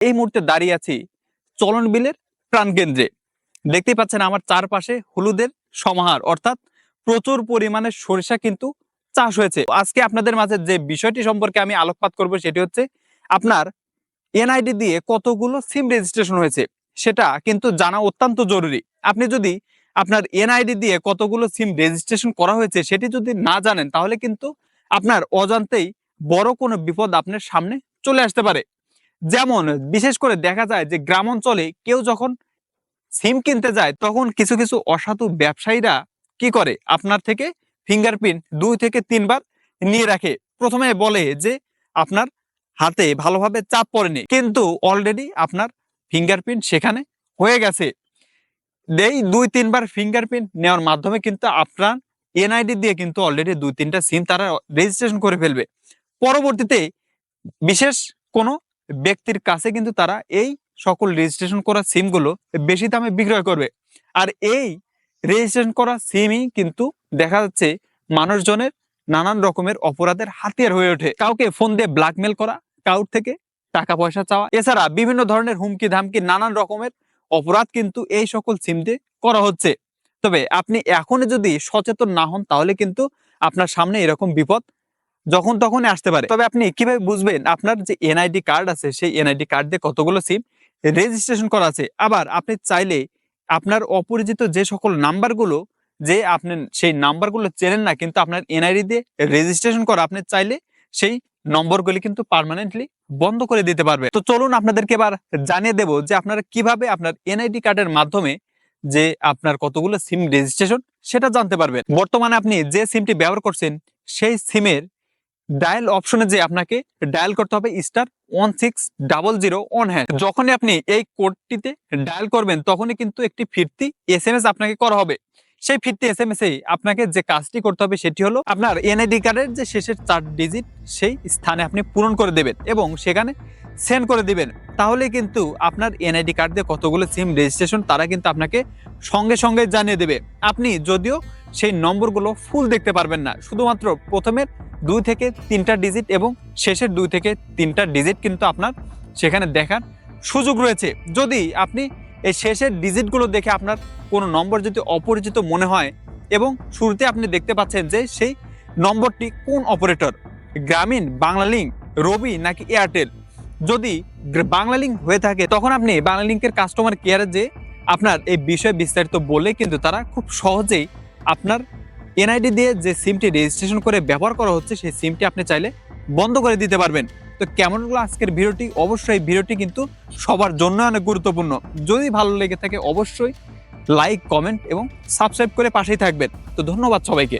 এই মুহূর্তে দাঁড়িয়ে আছি চলন বিলের প্রাণকেন্দ্রে। দেখতেই পাচ্ছেন আমার চারপাশে হলুদের সমাহার, অর্থাৎ প্রচুর পরিমাণে সরিষা কিন্তু চাষ হয়েছে। আজকে আপনাদের মাঝে যে বিষয়টি সম্পর্কে আমি আলোকপাত করব সেটি হচ্ছে আপনার এনআইডি দিয়ে কতগুলো সিম রেজিস্ট্রেশন হয়েছে সেটা কিন্তু জানা অত্যন্ত জরুরি। আপনি যদি আপনার এনআইডি দিয়ে কতগুলো সিম রেজিস্ট্রেশন করা হয়েছে সেটি যদি না জানেন তাহলে কিন্তু আপনার অজান্তেই বড় কোনো বিপদ আপনার সামনে চলে আসতে পারে। যেমন বিশেষ করে দেখা যায় যে গ্রাম অঞ্চলে কেউ যখন সিম কিনতে যায় তখন কিছু কিছু অসাধু ব্যবসায়ীরা কি করে আপনার থেকে ফিঙ্গারপ্রিন্ট 2 থেকে 3 বার নিয়ে রাখে। প্রথমে বলে যে আপনার হাতে ভালোভাবে চাপ পড়েনি, কিন্তু অলরেডি আপনার ফিঙ্গারপ্রিন্ট সেখানে হয়ে গেছে। এই 2-3 বার ফিঙ্গারপ্রিন্ট নেওয়ার মাধ্যমে কিন্তু আপনার এনআইডি দিয়ে কিন্তু অলরেডি 2-3টা সিম তারা রেজিস্ট্রেশন করে ফেলবে। পরবর্তীতে বিশেষ কোনো ব্যক্তির কাছে কিন্তু তারা এই সকল রেজিস্ট্রেশন করা সিমগুলো বেশি দামে বিক্রয় করবে। আর এই রেজিস্ট্রেশন করা সিমই কিন্তু দেখা যাচ্ছে মানুষজনের নানান রকমের অপরাধের হাতিয়ার হয়ে ওঠে। কাউকে ফোন দিয়ে ব্ল্যাকমেল করা, কাউর থেকে টাকা পয়সা চাওয়া, এছাড়া বিভিন্ন ধরনের হুমকি ধামকি নানান রকমের অপরাধ কিন্তু এই সকল সিম দিয়ে করা হচ্ছে। তবে আপনি এখনই যদি সচেতন না হন তাহলে কিন্তু আপনার সামনে এরকম বিপদ যখন তখন আসতে পারে। তবে আপনি কিভাবে বুঝবেন আপনার যে এনআইডি কার্ড আছে সেই এনআইডি কার্ড দিয়ে কতগুলো সিম রেজিস্ট্রেশন করা আছে? আবার আপনি চাইলে আপনার অপরিচিত যে সকল নাম্বারগুলো, যে আপনি সেই নাম্বারগুলো চেনেন না কিন্তু আপনার এনআইডি দিয়ে রেজিস্ট্রেশন করা, আপনি চাইলে সেই নম্বরগুলি কিন্তু পার্মানেন্টলি বন্ধ করে দিতে পারবে। তো চলুন আপনাদেরকে এবার জানিয়ে দেব যে আপনারা কিভাবে আপনার এনআইডি কার্ডের মাধ্যমে যে আপনার কতগুলো সিম রেজিস্ট্রেশন সেটা জানতে পারবেন। বর্তমানে আপনি যে সিমটি ব্যবহার করছেন সেই সিমের ডায়াল অপশনে যে আপনাকে ডায়াল করতে হবে *1600 যখনই আপনি এই কোডটিতে ডায়াল করবেন তখনই কিন্তু একটি ফিরতি এসএমএস আপনাকে করা হবে। সেই ফিরতি এসএমএস এ আপনাকে যে কাজটি করতে হবে সেটি হলো আপনার এনআইডি কার্ডের যে শেষের 4 ডিজিট সেই স্থানে আপনি পূরণ করে দেবেন এবং সেখানে সেন্ড করে দিবেন। তাহলে কিন্তু আপনার এনআইডি কার্ড দিয়ে কতগুলো সিম রেজিস্ট্রেশন তারা কিন্তু আপনাকে সঙ্গে সঙ্গে জানিয়ে দেবে। আপনি যদিও সেই নম্বরগুলো ফুল দেখতে পারবেন না, শুধুমাত্র প্রথমের 2 থেকে 3টা ডিজিট এবং শেষের 2 থেকে 3টা ডিজিট কিন্তু আপনার সেখানে দেখার সুযোগ রয়েছে। যদি আপনি এই শেষের ডিজিটগুলো দেখে আপনার কোনো নম্বর যদি অপরিচিত মনে হয় এবং শুরুতে আপনি দেখতে পাচ্ছেন যে সেই নম্বরটি কোন অপারেটর, গ্রামীণ, বাংলালিংক, রবি নাকি এয়ারটেল, যদি বাংলালিংক হয়ে থাকে তখন আপনি বাংলালিংকের কাস্টমার কেয়ারে যে আপনার এই বিষয়ে বিস্তারিত বলে কিন্তু তারা খুব সহজেই আপনার এনআইডি দিয়ে যে সিমটি রেজিস্ট্রেশন করে ব্যবহার করা হচ্ছে সেই সিমটি আপনি চাইলে বন্ধ করে দিতে পারবেন। তো কেমন হলো আজকের ভিডিওটি? অবশ্যই ভিডিওটি কিন্তু সবার জন্য অনেক গুরুত্বপূর্ণ। যদি ভালো লেগে থাকে অবশ্যই লাইক, কমেন্ট এবং সাবস্ক্রাইব করে পাশেই থাকবেন। তো ধন্যবাদ সবাইকে।